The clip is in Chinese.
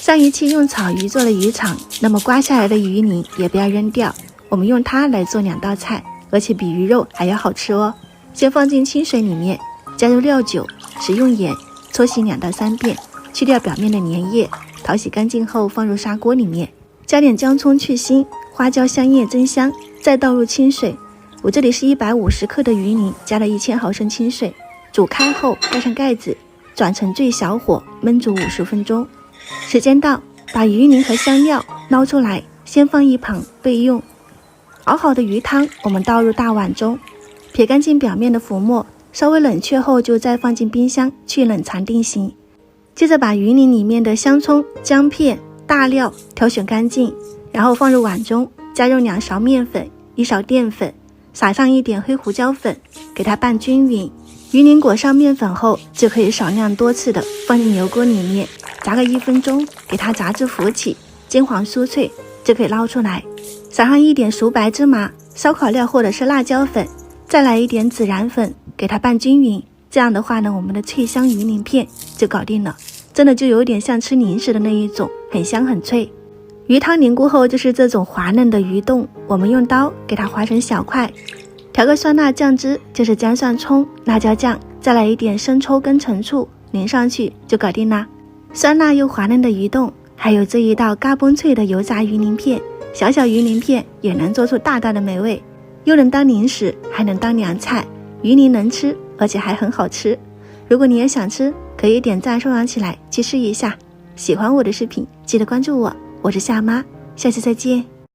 上一期用草鱼做了鱼肠，那么刮下来的鱼鳞也不要扔掉，我们用它来做2道菜，而且比鱼肉还要好吃哦。先放进清水里面，加入料酒，食用盐，搓洗2到3遍，去掉表面的粘液，淘洗干净后放入砂锅里面，加点姜葱去腥，花椒香叶增香，再倒入清水。我这里是150克的鱼鳞，加了1000毫升清水，煮开后盖上盖子，转成最小火焖煮50分钟。时间到，把鱼鳞和香料捞出来，先放一旁备用。熬好的鱼汤我们倒入大碗中，撇干净表面的浮沫，稍微冷却后就再放进冰箱去冷藏定型。接着把鱼鳞里面的香葱、姜片、大料挑选干净，然后放入碗中，加入2勺面粉、1勺淀粉，撒上一点黑胡椒粉，给它拌均匀。鱼鳞裹上面粉后，就可以少量多次的放进油锅里面，炸个1分钟，给它炸至浮起，金黄酥脆，就可以捞出来。撒上一点熟白芝麻、烧烤料或者是辣椒粉，再来一点孜然粉，给它拌均匀。这样的话呢，我们的脆香鱼鳞片就搞定了，真的就有点像吃零食的那一种，很香很脆。鱼汤凝固后就是这种滑嫩的鱼冻，我们用刀给它划成小块，调个酸辣酱汁，就是姜蒜葱、辣椒酱，再来一点生抽跟陈醋，淋上去就搞定啦。酸辣又滑嫩的鱼冻，还有这一道嘎嘣脆的油炸鱼鳞片，小小鱼鳞片也能做出大大的美味，又能当零食，还能当凉菜。鱼鳞能吃，而且还很好吃。如果你也想吃，可以点赞收藏起来去试一下。喜欢我的视频，记得关注我，我是夏妈，下期再见。